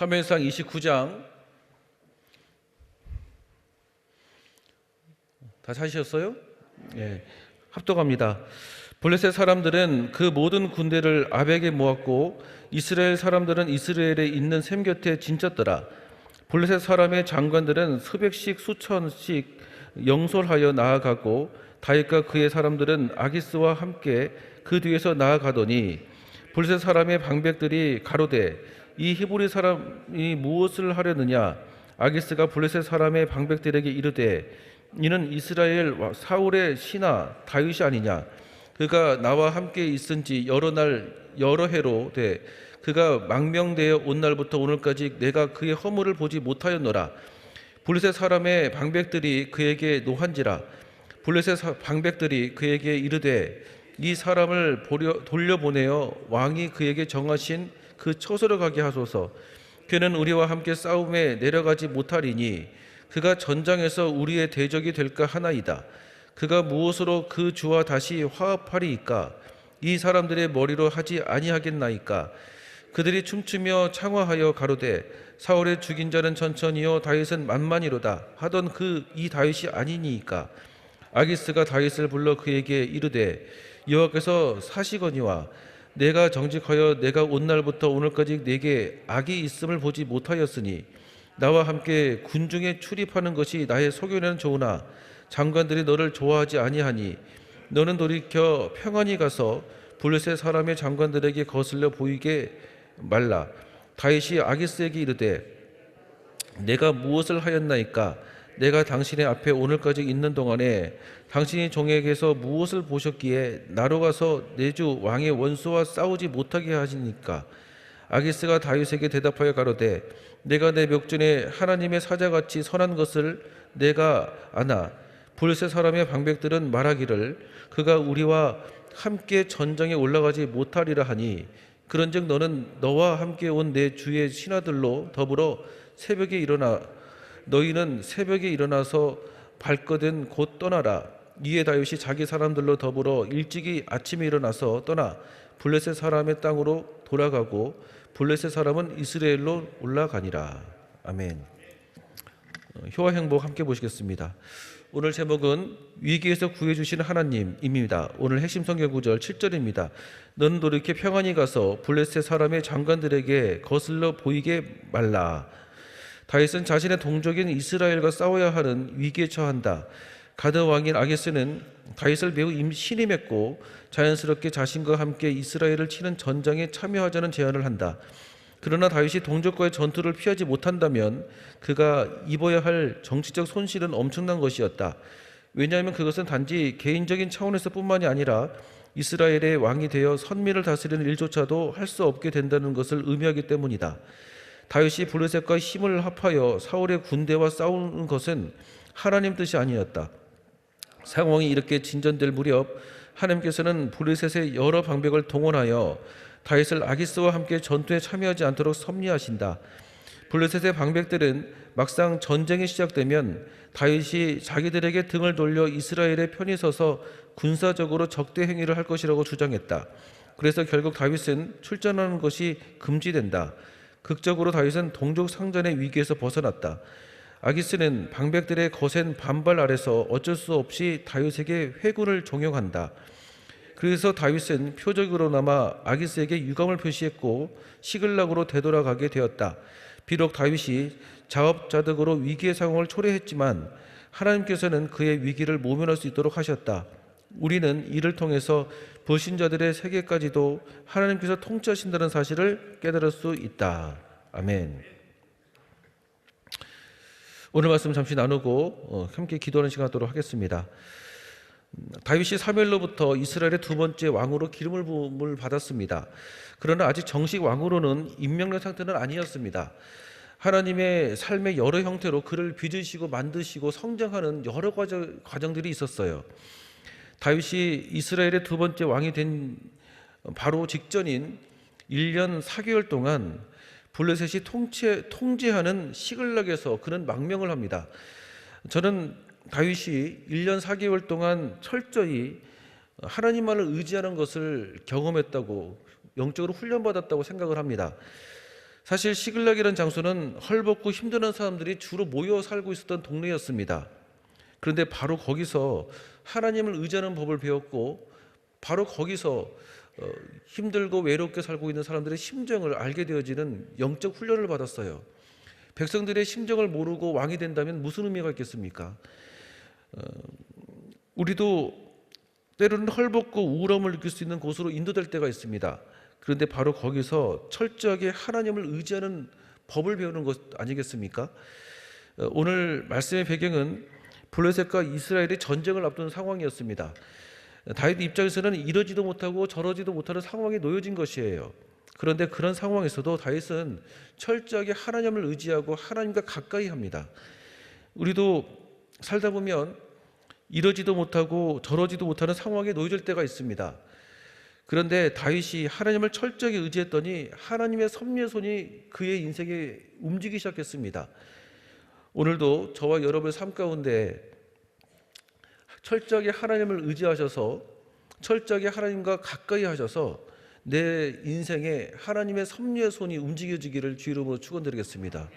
사무엘상 29장 다 찾으셨어요? 예, 합독합니다. 블레셋 사람들은 그 모든 군대를 아벡에 모았고 이스라엘 사람들은 이스라엘에 있는 셈 곁에 진쳤더라. 블레셋 사람의 장관들은 수백씩 수천씩 영솔하여 나아가고 다윗과 그의 사람들은 아기스와 함께 그 뒤에서 나아가더니 블레셋 사람의 방백들이 가로되 이 히브리 사람이 무엇을 하려느냐. 아기스가 블레셋 사람의 방백들에게 이르되 이는 이스라엘 사울의 신하 다윗이 아니냐. 그가 나와 함께 있은지 여러 해로 돼 그가 망명되어 온 날부터 오늘까지 내가 그의 허물을 보지 못하였노라. 블레셋 사람의 방백들이 그에게 노한지라. 블레셋 방백들이 그에게 이르되 이 사람을 돌려보내어 왕이 그에게 정하신 그 처소로 가게 하소서. 그는 우리와 함께 싸움에 내려가지 못하리니 그가 전장에서 우리의 대적이 될까 하나이다. 그가 무엇으로 그 주와 다시 화합하리이까? 이 사람들의 머리로 하지 아니하겠나이까? 그들이 춤추며 창화하여 가로되 사울의 죽인 자는 천천히요 다윗은 만만이로다 하던 이 다윗이 아니니이까? 아기스가 다윗을 불러 그에게 이르되 여호와께서 사시거니와 내가 정직하여 내가 온 날부터 오늘까지 내게 악이 있음을 보지 못하였으니 나와 함께 군중에 출입하는 것이 나의 소견에는 좋으나 장관들이 너를 좋아하지 아니하니 너는 돌이켜 평안히 가서 블레셋 사람의 장관들에게 거슬려 보이게 말라. 다윗이 아기스에게 이르되 내가 무엇을 하였나이까? 내가 당신의 앞에 오늘까지 있는 동안에 당신이 종에게서 무엇을 보셨기에 나로 가서 내 주 왕의 원수와 싸우지 못하게 하시니까? 아기스가 다윗에게 대답하여 가로되 내가 내 멱전에 하나님의 사자같이 선한 것을 내가 아나 블레셋 사람의 방백들은 말하기를 그가 우리와 함께 전장에 올라가지 못하리라 하니 그런즉 너는 너와 함께 온 내 주의 신하들로 더불어 새벽에 너희는 새벽에 일어나서 발거든 곧 떠나라. 이에 다윗이 자기 사람들로 더불어 일찍이 아침에 일어나서 떠나 블레셋 사람의 땅으로 돌아가고 블레셋 사람은 이스라엘로 올라가니라. 아멘. 효와 행복 함께 보시겠습니다. 오늘 제목은 위기에서 구해주시는 하나님입니다. 오늘 핵심 성경 구절 7절입니다. 너는 돌이켜 평안히 가서 블레셋 사람의 장관들에게 거슬러 보이게 말라. 다윗은 자신의 동족인 이스라엘과 싸워야 하는 위기에 처한다. 가드 왕인 아기스는 다윗을 매우 신임했고 자연스럽게 자신과 함께 이스라엘을 치는 전장에 참여하자는 제안을 한다. 그러나 다윗이 동족과의 전투를 피하지 못한다면 그가 입어야 할 정치적 손실은 엄청난 것이었다. 왜냐하면 그것은 단지 개인적인 차원에서 뿐만이 아니라 이스라엘의 왕이 되어 선민을 다스리는 일조차도 할 수 없게 된다는 것을 의미하기 때문이다. 다윗이 블레셋과 힘을 합하여 사울의 군대와 싸우는 것은 하나님 뜻이 아니었다. 상황이 이렇게 진전될 무렵 하나님께서는 블레셋의 여러 방백을 동원하여 다윗을 아기스와 함께 전투에 참여하지 않도록 섭리하신다. 블레셋의 방백들은 막상 전쟁이 시작되면 다윗이 자기들에게 등을 돌려 이스라엘의 편에 서서 군사적으로 적대 행위를 할 것이라고 주장했다. 그래서 결국 다윗은 출전하는 것이 금지된다. 극적으로 다윗은 동족 상전의 위기에서 벗어났다. 아기스는 방백들의 거센 반발 아래서 어쩔 수 없이 다윗에게 회군을 종용한다. 그래서 다윗은 표적으로나마 아기스에게 유감을 표시했고 시글락으로 되돌아가게 되었다. 비록 다윗이 자업자득으로 위기의 상황을 초래했지만 하나님께서는 그의 위기를 모면할 수 있도록 하셨다. 우리는 이를 통해서 불신자들의 세계까지도 하나님께서 통치하신다는 사실을 깨달을 수 있다. 아멘. 오늘 말씀 잠시 나누고 함께 기도하는 시간 갖도록 하겠습니다. 다윗이 사무엘로부터 이스라엘의 두 번째 왕으로 기름을 부음을 받았습니다. 그러나 아직 정식 왕으로는 임명된 상태는 아니었습니다. 하나님의 삶의 여러 형태로 그를 빚으시고 만드시고 성장하는 여러 과정들이 있었어요. 다윗이 이스라엘의 두 번째 왕이 된 바로 직전인 1년 4개월 동안 블레셋이 통제하는 시글락에서 그는 망명을 합니다. 저는 다윗이 1년 4개월 동안 철저히 하나님만을 의지하는 것을 경험했다고, 영적으로 훈련받았다고 생각을 합니다. 사실 시글락이라는 장소는 헐벗고 힘든 사람들이 주로 모여 살고 있었던 동네였습니다. 그런데 바로 거기서 하나님을 의지하는 법을 배웠고, 바로 거기서 힘들고 외롭게 살고 있는 사람들의 심정을 알게 되어지는 영적 훈련을 받았어요. 백성들의 심정을 모르고 왕이 된다면 무슨 의미가 있겠습니까? 우리도 때로는 헐벗고 우울함을 느낄 수 있는 곳으로 인도될 때가 있습니다. 그런데 바로 거기서 철저하게 하나님을 의지하는 법을 배우는 것 아니겠습니까? 오늘 말씀의 배경은 블레셋과 이스라엘의 전쟁을 앞둔 상황이었습니다. 다윗 입장에서는 이러지도 못하고 저러지도 못하는 상황에 놓여진 것이에요. 그런데 그런 상황에서도 다윗은 철저하게 하나님을 의지하고 하나님과 가까이 합니다. 우리도 살다 보면 이러지도 못하고 저러지도 못하는 상황에 놓여질 때가 있습니다. 그런데 다윗이 하나님을 철저하게 의지했더니 하나님의 섭리의 손이 그의 인생에 움직이기 시작했습니다. 오늘도 저와 여러분의 삶 가운데 철저하게 하나님을 의지하셔서 철저하게 하나님과 가까이 하셔서 내 인생에 하나님의 섭리의 손이 움직여지기를 주 이름으로 축원드리겠습니다.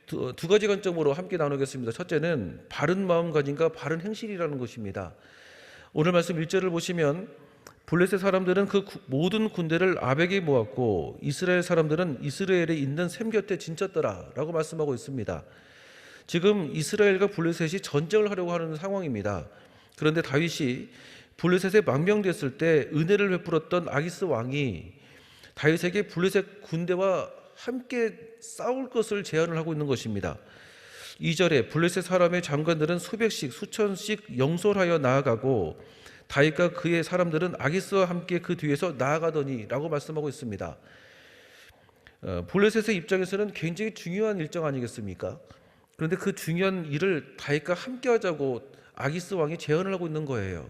두 가지 관점으로 함께 나누겠습니다. 첫째는 바른 마음가짐과 바른 행실이라는 것입니다. 오늘 말씀 1절을 보시면 블레셋 사람들은 그 모든 군대를 아벡에 모았고 이스라엘 사람들은 이스라엘에 있는 셈 곁에 진쳤더라 라고 말씀하고 있습니다. 지금 이스라엘과 블레셋이 전쟁을 하려고 하는 상황입니다. 그런데 다윗이 블레셋에 망명됐을 때 은혜를 베풀었던 아기스 왕이 다윗에게 블레셋 군대와 함께 싸울 것을 제안을 하고 있는 것입니다. 2절에 블레셋 사람의 장관들은 수백씩 수천씩 영솔하여 나아가고 다윗과 그의 사람들은 아기스와 함께 그 뒤에서 나아가더니 라고 말씀하고 있습니다. 블레셋의 입장에서는 굉장히 중요한 일정 아니겠습니까? 그런데 그 중요한 일을 다윗과 함께 하자고 아기스 왕이 제안을 하고 있는 거예요.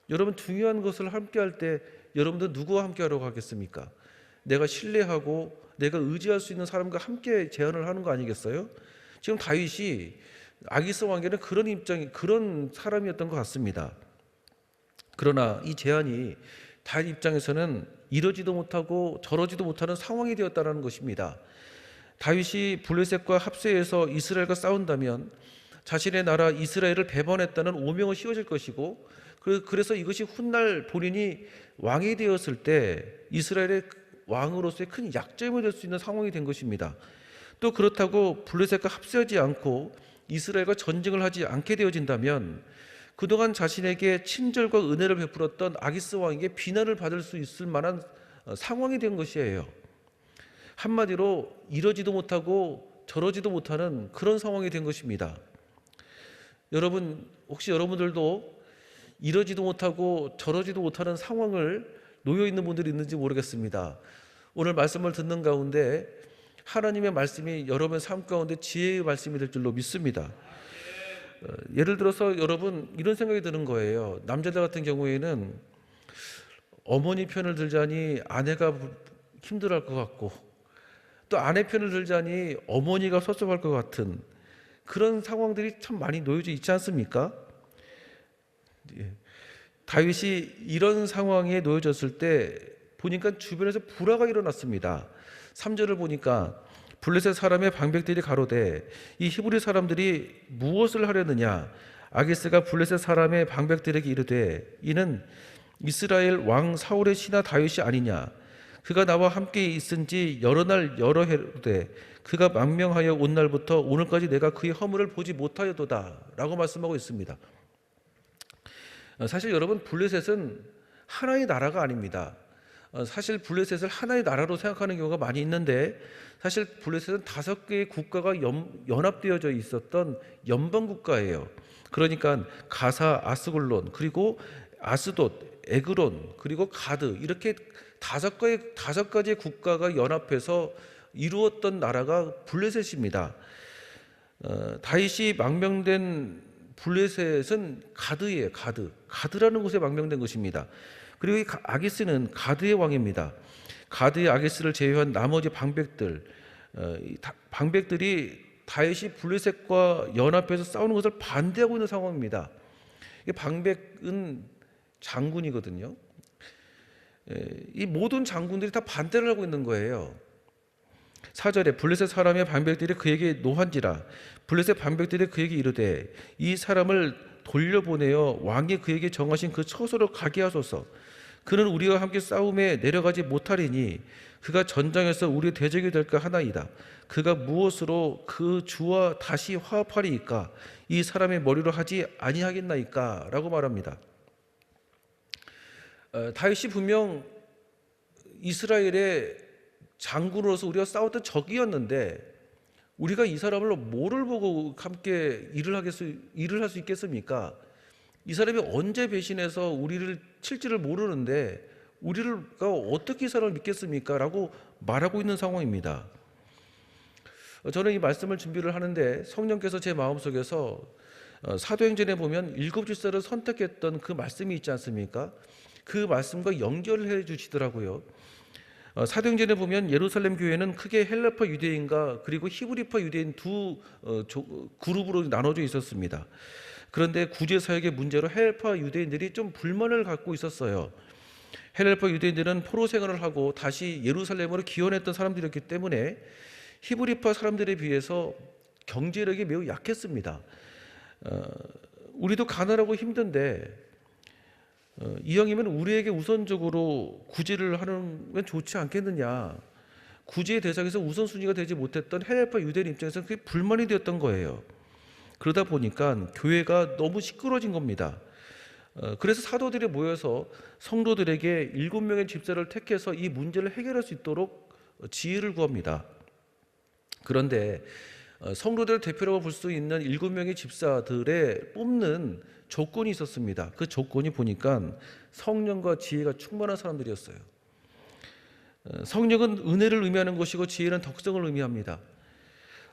여러분, 중요한 것을 함께 할 때 여러분들 누구와 함께 하려고 하겠습니까? 내가 신뢰하고 내가 의지할 수 있는 사람과 함께 제안을 하는 거 아니겠어요? 지금 다윗이 아기스 왕에게는 그런 사람이었던 것 같습니다. 그러나 이 제안이 다윗 입장에서는 이러지도 못하고 저러지도 못하는 상황이 되었다는 것입니다. 다윗이 블레셋과 합세해서 이스라엘과 싸운다면 자신의 나라 이스라엘을 배반했다는 오명을 씌워질 것이고, 그래서 이것이 훗날 본인이 왕이 되었을 때 이스라엘의 왕으로서의 큰 약점이 될 수 있는 상황이 된 것입니다. 또 그렇다고 블레셋과 합세하지 않고 이스라엘과 전쟁을 하지 않게 되어진다면 그동안 자신에게 친절과 은혜를 베풀었던 아기스 왕에게 비난을 받을 수 있을 만한 상황이 된 것이에요. 한마디로 이러지도 못하고 저러지도 못하는 그런 상황이 된 것입니다. 여러분, 혹시 여러분들도 이러지도 못하고 저러지도 못하는 상황을 놓여 있는 분들이 있는지 모르겠습니다. 오늘 말씀을 듣는 가운데 하나님의 말씀이 여러분의 삶 가운데 지혜의 말씀이 될 줄로 믿습니다. 예를 들어서 여러분, 이런 생각이 드는 거예요. 남자들 같은 경우에는 어머니 편을 들자니 아내가 힘들어할 것 같고, 또 아내 편을 들자니 어머니가 섭섭할 것 같은 그런 상황들이 참 많이 놓여져 있지 않습니까? 다윗이 이런 상황에 놓여졌을 때 보니까 주변에서 불화가 일어났습니다. 3절을 보니까 블레셋 사람의 방백들이 가로되 이 히브리 사람들이 무엇을 하려느냐. 아기스가 블레셋 사람의 방백들에게 이르되 이는 이스라엘 왕 사울의 신하 다윗이 아니냐. 그가 나와 함께 있은지 여러 날 여러 해로되 그가 망명하여 온 날부터 오늘까지 내가 그의 허물을 보지 못하였도다 라고 말씀하고 있습니다. 사실 여러분, 블레셋은 하나의 나라가 아닙니다. 사실 블레셋을 하나의 나라로 생각하는 경우가 많이 있는데, 사실 블레셋은 5개의 국가가 연합되어져 있었던 연방국가예요. 그러니까 가사, 아스글론, 그리고 아스돗, 에그론, 그리고 가드, 이렇게 5가지의 국가가 연합해서 이루었던 나라가 블레셋입니다. 다윗이 망명된 블레셋은 가드예요. 가드라는 곳에 망명된 것입니다. 그리고 이 아기스는 가드의 왕입니다. 가드의 아기스를 제외한 나머지 방백들이 다윗이 블레셋과 연합해서 싸우는 것을 반대하고 있는 상황입니다. 방백은 장군이거든요. 이 모든 장군들이 다 반대를 하고 있는 거예요. 4절에 블레셋 사람의 방백들이 그에게 노한지라 블레셋 방백들이 그에게 이르되 이 사람을 돌려보내어 왕이 그에게 정하신 그 처소로 가게 하소서. 그는 우리와 함께 싸움에 내려가지 못하리니 그가 전장에서 우리의 대적이 될까 하나이다. 그가 무엇으로 그 주와 다시 화합하리이까? 이 사람의 머리로 하지 아니하겠나이까? 라고 말합니다. 다윗이 분명 이스라엘의 장군으로서 우리가 싸웠던 적이었는데 우리가 이 사람을 뭐를 보고 함께 일을 할 수 있겠습니까? 이 사람이 언제 배신해서 우리를 칠지를 모르는데 우리가 어떻게 이 사람을 믿겠습니까? 라고 말하고 있는 상황입니다. 저는 이 말씀을 준비를 하는데 성령께서 제 마음속에서 사도행전에 보면 7질서를 선택했던 그 말씀이 있지 않습니까? 그 말씀과 연결해 주시더라고요. 사도행전에 보면 예루살렘 교회는 크게 헬라파 유대인과 그리고 히브리파 유대인 두 그룹으로 나눠져 있었습니다. 그런데 구제 사역의 문제로 헬라파 유대인들이 좀 불만을 갖고 있었어요. 헬라파 유대인들은 포로 생활을 하고 다시 예루살렘으로 기원했던 사람들이었기 때문에 히브리파 사람들에 비해서 경제력이 매우 약했습니다. 우리도 가난하고 힘든데 이왕이면 우리에게 우선적으로 구제를 하는 건 좋지 않겠느냐. 구제의 대상에서 우선순위가 되지 못했던 헬라파 유대인 입장에서는 그게 불만이 되었던 거예요. 그러다 보니까 교회가 너무 시끄러진 겁니다. 그래서 사도들이 모여서 성도들에게 7명의 집사를 택해서 이 문제를 해결할 수 있도록 지혜를 구합니다. 그런데 성도들을 대표라고 볼 수 있는 7명의 집사들의 뽑는 조건이 있었습니다. 그 조건이 보니까 성령과 지혜가 충만한 사람들이었어요. 성령은 은혜를 의미하는 것이고 지혜는 덕성을 의미합니다.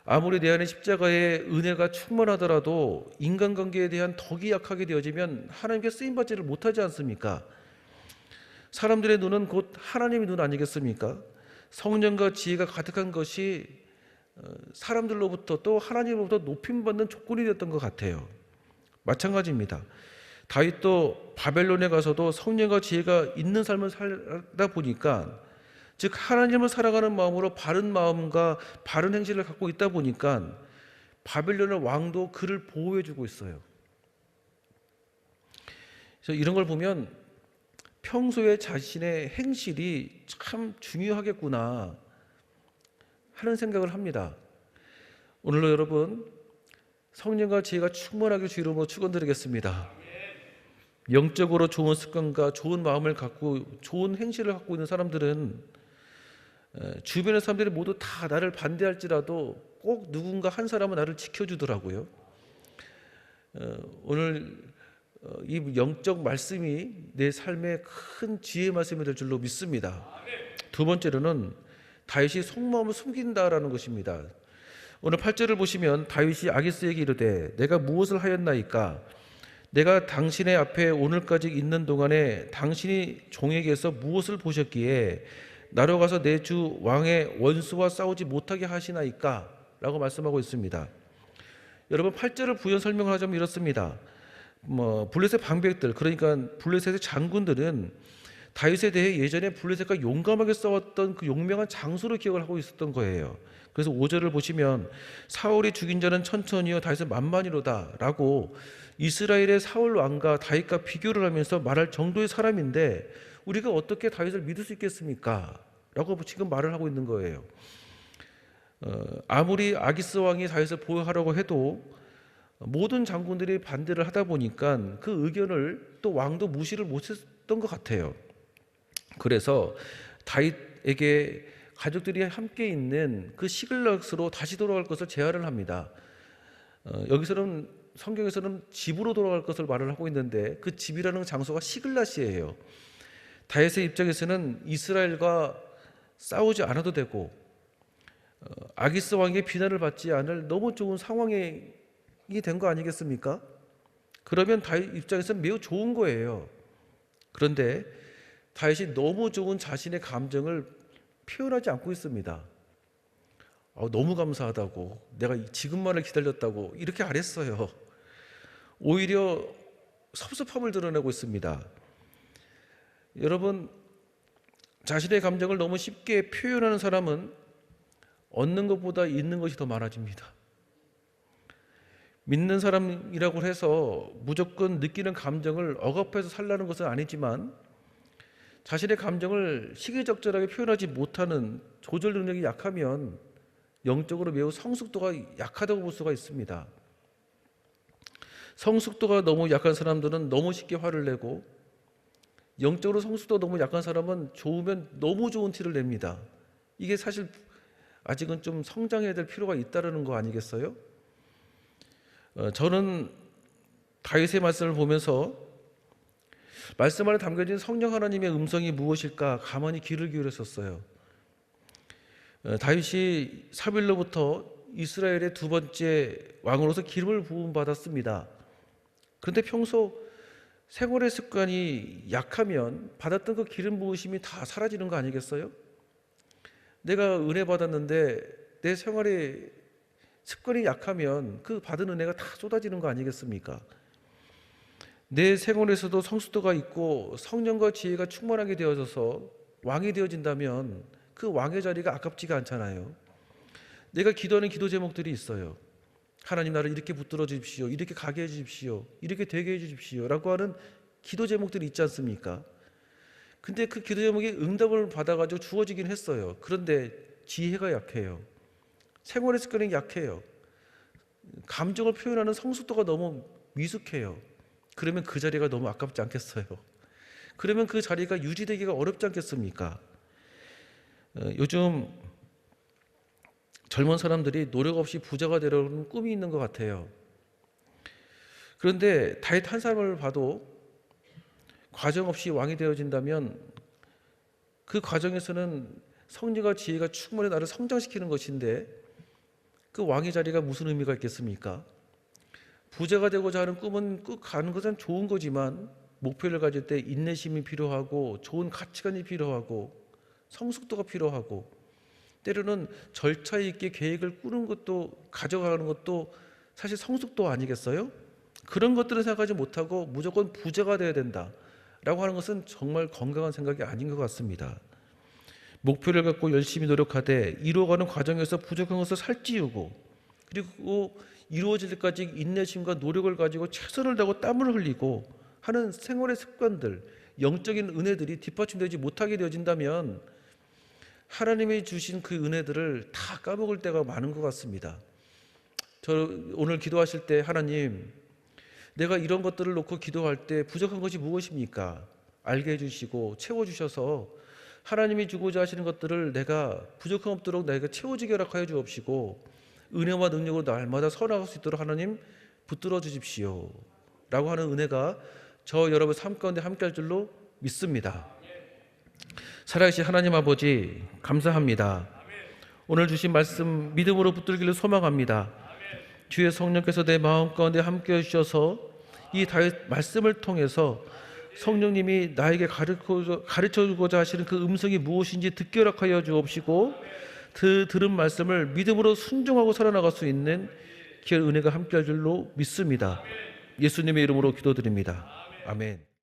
아무리 내 안에 십자가의 은혜가 충만하더라도 인간관계에 대한 덕이 약하게 되어지면 하나님께 쓰임받지를 못하지 않습니까? 사람들의 눈은 곧 하나님의 눈 아니겠습니까? 성령과 지혜가 가득한 것이 사람들로부터 또 하나님으로부터 높임받는 조건이 되었던 것 같아요. 마찬가지입니다. 다윗도 바벨론에 가서도 성령과 지혜가 있는 삶을 살다 보니까 즉 하나님을 살아가는 마음으로 바른 마음과 바른 행실을 갖고 있다 보니까 바벨론의 왕도 그를 보호해주고 있어요. 그래서 이런 걸 보면 평소에 자신의 행실이 참 중요하겠구나 하는 생각을 합니다. 오늘도 여러분 성령과 지혜가 충만하게 주 이름으로 축원드리겠습니다. 영적으로 좋은 습관과 좋은 마음을 갖고 좋은 행실을 갖고 있는 사람들은 주변의 사람들이 모두 다 나를 반대할지라도 꼭 누군가 한 사람은 나를 지켜주더라고요. 오늘 이 영적 말씀이 내 삶에 큰 지혜의 말씀이 될 줄로 믿습니다. 두 번째로는 다윗이 속마음을 숨긴다라는 것입니다. 오늘 8절을 보시면 다윗이 아기스에게 이르되 내가 무엇을 하였나이까? 내가 당신의 앞에 오늘까지 있는 동안에 당신이 종에게서 무엇을 보셨기에 나로 가서 내 주 왕의 원수와 싸우지 못하게 하시나이까? 라고 말씀하고 있습니다. 여러분 8절을 부연 설명을 하자면 이렇습니다. 블레셋 방백들, 그러니까 블레셋의 장군들은 다윗에 대해 예전에 블레셋과 용감하게 싸웠던 그 용맹한 장수로 기억을 하고 있었던 거예요. 그래서 5절을 보시면 사울이 죽인 자는 천천히요 다윗은 만만이로다 라고 이스라엘의 사울 왕과 다윗과 비교를 하면서 말할 정도의 사람인데 우리가 어떻게 다윗을 믿을 수 있겠습니까? 라고 지금 말을 하고 있는 거예요. 아무리 아기스 왕이 다윗을 보호하려고 해도 모든 장군들이 반대를 하다 보니까 그 의견을 또 왕도 무시를 못했던 것 같아요. 그래서 다윗에게 가족들이 함께 있는 그 시글락으로 다시 돌아갈 것을 제안을 합니다. 여기서는 성경에서는 집으로 돌아갈 것을 말을 하고 있는데 그 집이라는 장소가 시글락이에요. 다윗의 입장에서는 이스라엘과 싸우지 않아도 되고 아기스 왕의 비난을 받지 않을 너무 좋은 상황이 된 거 아니겠습니까? 그러면 다윗 입장에서는 매우 좋은 거예요. 그런데 다윗이 너무 좋은 자신의 감정을 표현하지 않고 있습니다. 너무 감사하다고, 내가 지금만을 기다렸다고 이렇게 안 했어요. 오히려 섭섭함을 드러내고 있습니다. 여러분, 자신의 감정을 너무 쉽게 표현하는 사람은 얻는 것보다 잃는 것이 더 많아집니다. 믿는 사람이라고 해서 무조건 느끼는 감정을 억압해서 살라는 것은 아니지만 자신의 감정을 시기적절하게 표현하지 못하는 조절 능력이 약하면 영적으로 매우 성숙도가 약하다고 볼 수가 있습니다. 성숙도가 너무 약한 사람들은 너무 쉽게 화를 내고, 영적으로 성숙도가 너무 약한 사람은 좋으면 너무 좋은 티를 냅니다. 이게 사실 아직은 좀 성장해야 될 필요가 있다는 거 아니겠어요? 저는 다윗의 말씀을 보면서 말씀 안에 담겨진 성령 하나님의 음성이 무엇일까 가만히 귀를 기울였었어요. 다윗이 사울로부터 이스라엘의 두 번째 왕으로서 기름을 부음 받았습니다. 그런데 평소 생활의 습관이 약하면 받았던 그 기름 부으심이 다 사라지는 거 아니겠어요? 내가 은혜 받았는데 내 생활의 습관이 약하면 그 받은 은혜가 다 쏟아지는 거 아니겠습니까? 내 생활에서도 성숙도가 있고 성령과 지혜가 충만하게 되어져서 왕이 되어진다면 그 왕의 자리가 아깝지가 않잖아요. 내가 기도하는 기도 제목들이 있어요. 하나님 나를 이렇게 붙들어 주십시오, 이렇게 가게 해 주십시오, 이렇게 되게 해 주십시오 라고 하는 기도 제목들이 있지 않습니까? 근데 그 기도 제목이 응답을 받아가지고 주어지긴 했어요. 그런데 지혜가 약해요. 생활의 습관이 약해요. 감정을 표현하는 성숙도가 너무 미숙해요. 그러면 그 자리가 너무 아깝지 않겠어요? 그러면 그 자리가 유지되기가 어렵지 않겠습니까? 요즘 젊은 사람들이 노력 없이 부자가 되려는 꿈이 있는 것 같아요. 그런데 다윗 한 사람을 봐도 과정 없이 왕이 되어진다면 그 과정에서는 성령과 지혜가 충분히 나를 성장시키는 것인데 그 왕의 자리가 무슨 의미가 있겠습니까? 부자가 되고자 하는 꿈은 꼭 가는 것은 좋은 거지만 목표를 가질 때 인내심이 필요하고 좋은 가치관이 필요하고 성숙도가 필요하고 때로는 절차 있게 계획을 꾸는 것도 가져가는 것도 사실 성숙도 아니겠어요? 그런 것들은 생각하지 못하고 무조건 부자가 돼야 된다라고 하는 것은 정말 건강한 생각이 아닌 것 같습니다. 목표를 갖고 열심히 노력하되 이루어가는 과정에서 부족한 것을 살찌우고 그리고 이루어질 때까지 인내심과 노력을 가지고 최선을 다하고 땀을 흘리고 하는 생활의 습관들, 영적인 은혜들이 뒷받침되지 못하게 되어진다면 하나님이 주신 그 은혜들을 다 까먹을 때가 많은 것 같습니다. 저 오늘 기도하실 때 하나님, 내가 이런 것들을 놓고 기도할 때 부족한 것이 무엇입니까? 알게 해주시고 채워주셔서 하나님이 주고자 하시는 것들을 내가 부족함 없도록 내가 채워지게 허락하여 주옵시고 은혜와 능력으로 날마다 서나갈 수 있도록 하나님 붙들어 주십시오 라고 하는 은혜가 저 여러분 삶 가운데 함께 할 줄로 믿습니다. 살아계신 하나님 아버지 감사합니다. 오늘 주신 말씀 믿음으로 붙들기를 소망합니다. 주의 성령께서 내 마음 가운데 함께 해주셔서 이 다윗 말씀을 통해서 성령님이 나에게 가르쳐주고자 하시는 그 음성이 무엇인지 듣게 허락하여 주옵시고 그 들은 말씀을 믿음으로 순종하고 살아나갈 수 있는 귀한 은혜가 함께할 줄로 믿습니다. 예수님의 이름으로 기도드립니다. 아멘.